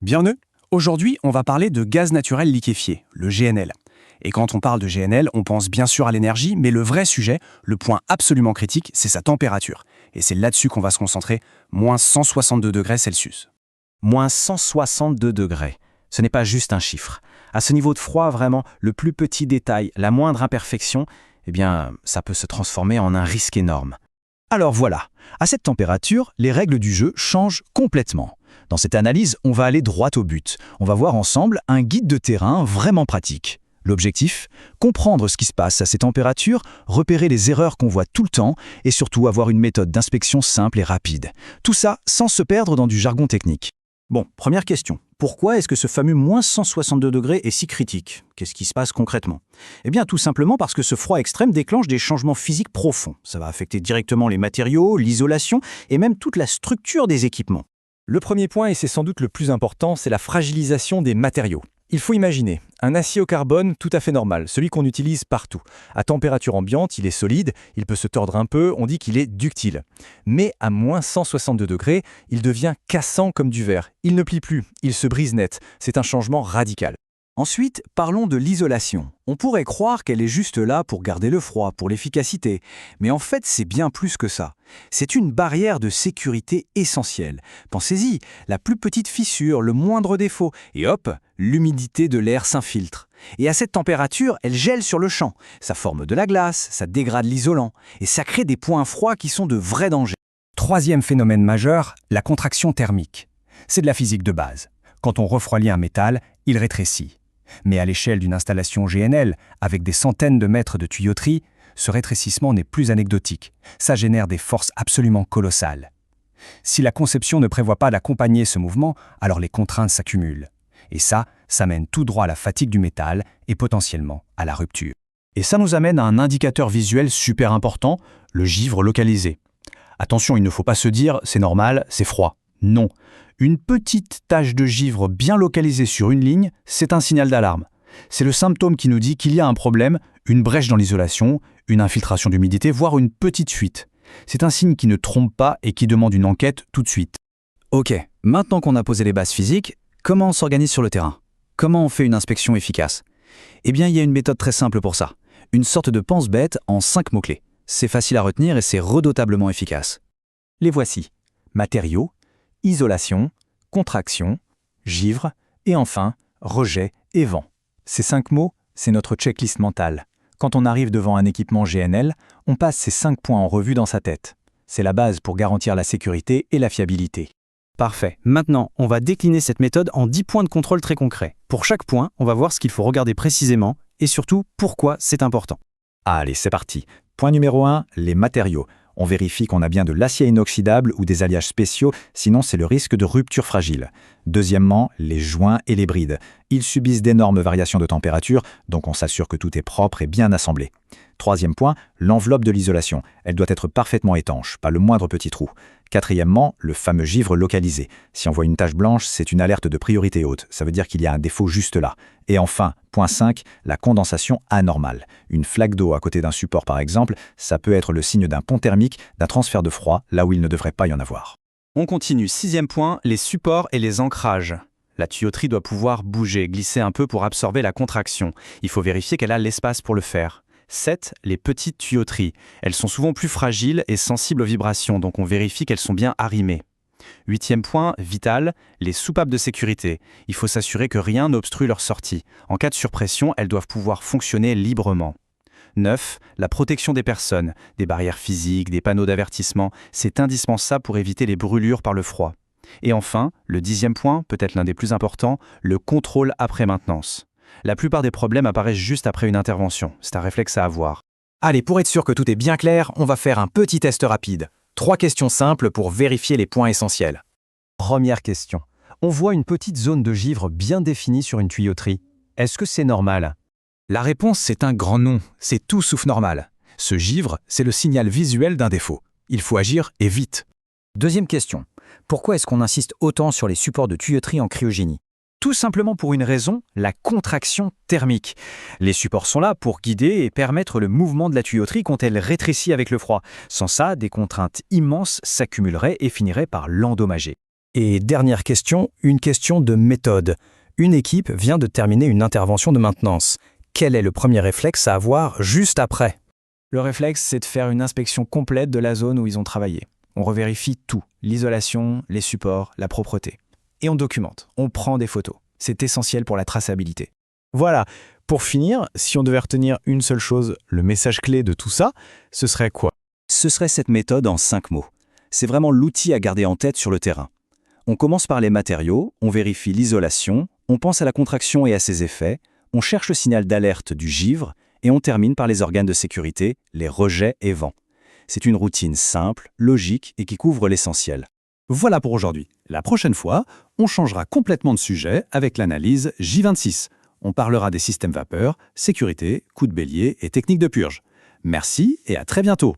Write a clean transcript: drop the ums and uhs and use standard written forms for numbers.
Bienvenue. Aujourd'hui, on va parler de gaz naturel liquéfié, le GNL. Et quand on parle de GNL, on pense bien sûr à l'énergie, mais le vrai sujet, le point absolument critique, c'est sa température. Et c'est là-dessus qu'on va se concentrer, moins 162 degrés Celsius. Moins 162 degrés. Ce n'est pas juste un chiffre. À ce niveau de froid, vraiment, le plus petit détail, la moindre imperfection, ça peut se transformer en un risque énorme. Alors voilà, à cette température, les règles du jeu changent complètement. Dans cette analyse, on va aller droit au but. On va voir ensemble un guide de terrain vraiment pratique. L'objectif, comprendre ce qui se passe à ces températures, repérer les erreurs qu'on voit tout le temps et surtout avoir une méthode d'inspection simple et rapide. Tout ça sans se perdre dans du jargon technique. Bon, première question. Pourquoi est-ce que ce fameux moins 162 degrés est si critique? Qu'est-ce qui se passe concrètement? Eh bien, tout simplement parce que ce froid extrême déclenche des changements physiques profonds. Ça va affecter directement les matériaux, l'isolation et même toute la structure des équipements. Le premier point, et c'est sans doute le plus important, c'est la fragilisation des matériaux. Il faut imaginer un acier au carbone tout à fait normal, celui qu'on utilise partout. À température ambiante, il est solide, il peut se tordre un peu, on dit qu'il est ductile. Mais à moins 162 degrés, il devient cassant comme du verre. Il ne plie plus, il se brise net. C'est un changement radical. Ensuite, parlons de l'isolation. On pourrait croire qu'elle est juste là pour garder le froid, pour l'efficacité. Mais en fait, c'est bien plus que ça. C'est une barrière de sécurité essentielle. Pensez-y, la plus petite fissure, le moindre défaut, et hop, l'humidité de l'air s'infiltre. Et à cette température, elle gèle sur le champ. Ça forme de la glace, ça dégrade l'isolant, et ça crée des points froids qui sont de vrais dangers. Troisième phénomène majeur, la contraction thermique. C'est de la physique de base. Quand on refroidit un métal, il rétrécit. Mais à l'échelle d'une installation GNL, avec des centaines de mètres de tuyauterie, ce rétrécissement n'est plus anecdotique. Ça génère des forces absolument colossales. Si la conception ne prévoit pas d'accompagner ce mouvement, alors les contraintes s'accumulent. Et ça mène tout droit à la fatigue du métal et potentiellement à la rupture. Et ça nous amène à un indicateur visuel super important, le givre localisé. Attention, il ne faut pas se dire « c'est normal, c'est froid ». Non. Une petite tache de givre bien localisée sur une ligne, c'est un signal d'alarme. C'est le symptôme qui nous dit qu'il y a un problème, une brèche dans l'isolation, une infiltration d'humidité, voire une petite fuite. C'est un signe qui ne trompe pas et qui demande une enquête tout de suite. Ok, maintenant qu'on a posé les bases physiques, comment on s'organise sur le terrain? Comment on fait une inspection efficace? Eh bien, il y a une méthode très simple pour ça. Une sorte de pense-bête en 5 mots-clés. C'est facile à retenir et c'est redoutablement efficace. Les voici. Matériaux, isolation, contraction, givre et enfin rejet et vent. Ces 5 mots, c'est notre checklist mentale. Quand on arrive devant un équipement GNL, on passe ces 5 points en revue dans sa tête. C'est la base pour garantir la sécurité et la fiabilité. Parfait. Maintenant, on va décliner cette méthode en 10 points de contrôle très concrets. Pour chaque point, on va voir ce qu'il faut regarder précisément et surtout pourquoi c'est important. Allez, c'est parti. Point numéro 1, les matériaux. On vérifie qu'on a bien de l'acier inoxydable ou des alliages spéciaux, sinon c'est le risque de rupture fragile. Deuxièmement, les joints et les brides. Ils subissent d'énormes variations de température, donc on s'assure que tout est propre et bien assemblé. Troisième point, l'enveloppe de l'isolation. Elle doit être parfaitement étanche, pas le moindre petit trou. Quatrièmement, le fameux givre localisé. Si on voit une tache blanche, c'est une alerte de priorité haute. Ça veut dire qu'il y a un défaut juste là. Et enfin, point 5, la condensation anormale. Une flaque d'eau à côté d'un support par exemple, ça peut être le signe d'un pont thermique, d'un transfert de froid, là où il ne devrait pas y en avoir. On continue. 6e point, les supports et les ancrages. La tuyauterie doit pouvoir bouger, glisser un peu pour absorber la contraction. Il faut vérifier qu'elle a l'espace pour le faire. 7. Les petites tuyauteries. Elles sont souvent plus fragiles et sensibles aux vibrations, donc on vérifie qu'elles sont bien arrimées. 8e point, vital, les soupapes de sécurité. Il faut s'assurer que rien n'obstrue leur sortie. En cas de surpression, elles doivent pouvoir fonctionner librement. 9. La protection des personnes. Des barrières physiques, des panneaux d'avertissement. C'est indispensable pour éviter les brûlures par le froid. Et enfin, le 10e point, peut-être l'un des plus importants, le contrôle après maintenance. La plupart des problèmes apparaissent juste après une intervention. C'est un réflexe à avoir. Allez, pour être sûr que tout est bien clair, on va faire un petit test rapide. 3 questions simples pour vérifier les points essentiels. Première question. On voit une petite zone de givre bien définie sur une tuyauterie. Est-ce que c'est normal? La réponse, c'est un grand non. C'est tout sauf normal. Ce givre, c'est le signal visuel d'un défaut. Il faut agir et vite. Deuxième question. Pourquoi est-ce qu'on insiste autant sur les supports de tuyauterie en cryogénie? Tout simplement pour une raison, la contraction thermique. Les supports sont là pour guider et permettre le mouvement de la tuyauterie quand elle rétrécit avec le froid. Sans ça, des contraintes immenses s'accumuleraient et finiraient par l'endommager. Et dernière question, une question de méthode. Une équipe vient de terminer une intervention de maintenance. Quel est le premier réflexe à avoir juste après? Le réflexe, c'est de faire une inspection complète de la zone où ils ont travaillé. On revérifie tout, l'isolation, les supports, la propreté. Et on documente, on prend des photos. C'est essentiel pour la traçabilité. Voilà, pour finir, si on devait retenir une seule chose, le message clé de tout ça, ce serait quoi? Ce serait cette méthode en 5 mots. C'est vraiment l'outil à garder en tête sur le terrain. On commence par les matériaux, on vérifie l'isolation, on pense à la contraction et à ses effets, on cherche le signal d'alerte du givre, et on termine par les organes de sécurité, les rejets et vents. C'est une routine simple, logique et qui couvre l'essentiel. Voilà pour aujourd'hui. La prochaine fois, on changera complètement de sujet avec l'analyse J26. On parlera des systèmes vapeur, sécurité, coups de bélier et techniques de purge. Merci et à très bientôt.